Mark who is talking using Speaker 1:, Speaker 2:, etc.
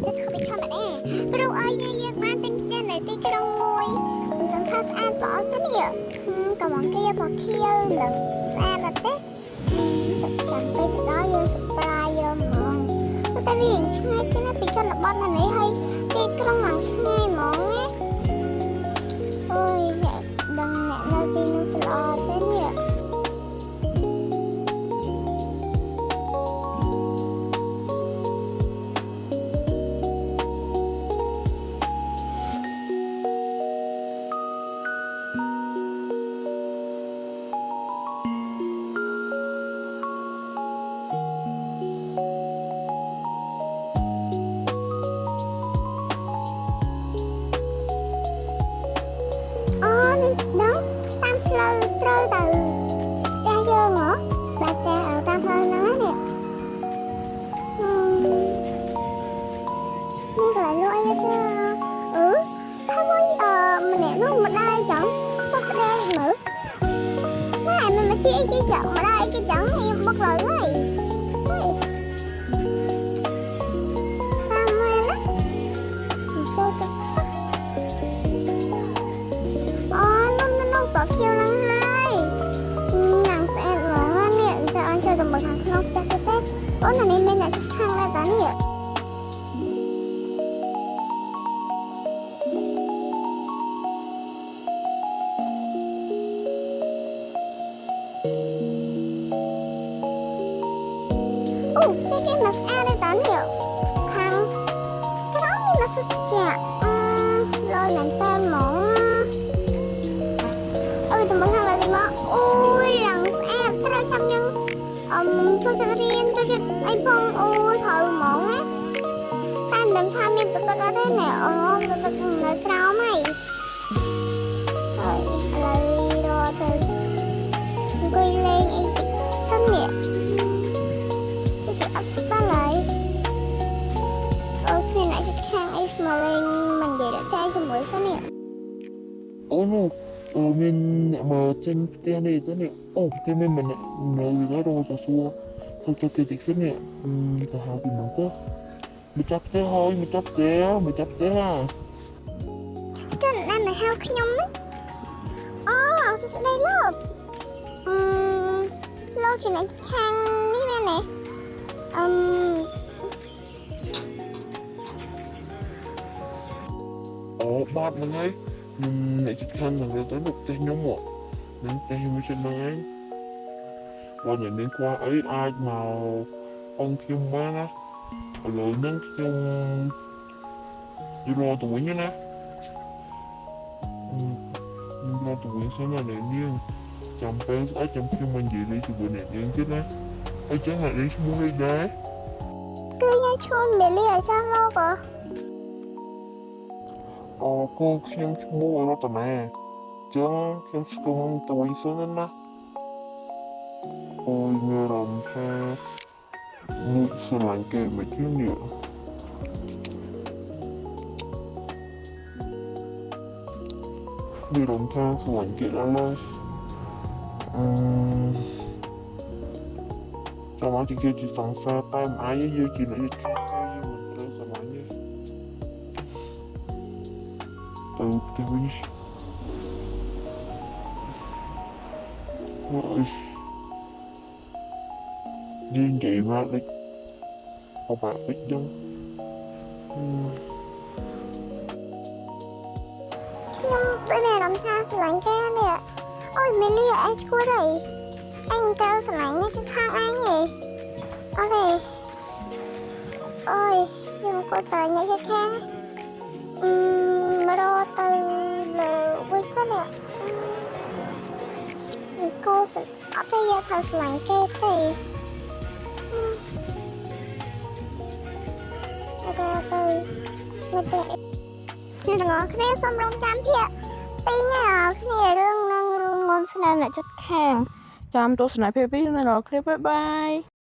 Speaker 1: ចិត្តខវិធម្មតាព្រោះឲ្យយើងបានទិញផ្ទះនៅទីក្រុងមួយមិនដឹងថាស្អាតល្អទេនេះកំងគេមកខៀវនឹងស្អាតអត់ទេចាំពេលទៅដល់យើងសប្បាយយកហ្មងតែវាឆ្ងាយទេណាពីជនបទនៅនេះហើយទីក្រុងឡើងឆ្ងាយហ្មងណាអូយអ្នកដឹងអ្នកនៅទីនោះច្រឡំទេនេះត្រូវទៅផ្ទះយើងហ៎បែបតែតាមផ្លូវហ្នឹងនេះមានកន្លែងលក់អីទេហើយម្នាក់នោះម្ដាយចឹងចុះស្ដែងមើលម៉ែមិនជាអីគេចឹងម្ដាយគេចឹងខ្ញុំបុកលើហើយសាមមែនណាចូលទៅបកខៀវឡើងហើយណាំស្អាតហ្មងនេះតែអញចូលទៅមើលខាងក្នុងផ្ទះទេអូននេះមានអ្នកជិតខាងដែរតានេះអូនេះគេមកស្អាតដែរតានេះខាងក្រោមមានសុទ្ធជាលយមែនតើហ្មងទៅមើលខាងលើនេះមកអូយឡើងស្អាតត្រូវចាំយើងចូលចិត្តរៀនចូលចិត្តអីផងអូយត្រូវហ្មងណាតែមិនដឹងថាមានទឹកអត់ទេណែអូទឹកនៅក្រោមហើយឥឡូវរកទៅអង្គុយលេងអីតិចសិននេះគឺអត់ស្គាល់ហើយអូគ្មានអ្នកជិតខាងអីមកលេងមិននិយាយតែជាមួយសិននេះ
Speaker 2: អូនោះមានអ្នកមកចេញផ្ទះនេះទៅនេះអូផ្ទះនេះមិននៅរកទៅសួរទៅគេតិចសិននេះទៅហៅពីមកទៅមកចាប់ផ្ទះហើយមកចាប់ផ្ទះហើយ
Speaker 1: ចិនតែមកហៅខ្ញុំអូសួស្ដីលោកលោកជាអ្នកខាងនេះមែនទេ
Speaker 2: អូបាត់ហ្នឹងហើយអ្នកជិតខាងនឹងទៅលោកផ្ទះខ្ញុំមកនឹងផ្ទះខ្ញុំមិនឆ្ងាយបើអ្នកមានខ្វះអីអាចមកអង្គខ្ញុំបានណាឥឡូវហ្នឹងខ្ញុំយល់ទៅវិញណាយល់ទៅវិញសិនណាអ្នកនាងចាំពេលស្អែកចាំខ្ញុំមិននិយាយលេងជាមួយអ្នកនាងទៀតណាហើយចឹងអ្នកនាងឈ្មោះអីដែរ
Speaker 1: គឺខ្ញុំឈ្មោះមេលីអាចារ្យលោក
Speaker 2: អូគូខ្ញុំឈ្មោះរតនាចឹងខ្ញុំស្គាល់ទៅវិញសិនណាអូយមានអារម្មណ៍ថាមុខស្រឡាញ់គេមកជានេះមានអារម្មណ៍ថាស្រឡាញ់គេដល់ហើយចាំមកជាជាសង្សារតែមិនអាចយកជាអ្នកខាងគេយើងមិនត្រូវស្រឡាញ់ទេទៅផ្ទះវិញអូយយើងនិយាយមកដូចអបអរពេកចឹង
Speaker 1: ខ្ញុំដូចមានអារម្មណ៍ថាស្រឡាញ់គេនេះអូយមេលីអញឈួតហើយអញត្រូវស្រឡាញ់នេះជិតខាងអញហ៎អូខេអូយខ្ញុំក៏ស្រឡាញ់នេះជិតខាងមករកទៅលើវិញទៅនេះក៏អត់ទេយកថាស្រឡាញ់គេទេរកទៅនៅតែអ្នកទាំងអស់គ្នាសូមរងចាំភាគពីរអ្នកគ្នារឿងនឹងរឿងមុនស្នេហ៍អ្នកចិត្តខាង
Speaker 2: ចាំទស្សនាភាពពីរអ្នកនរគ្នាបាយបាយ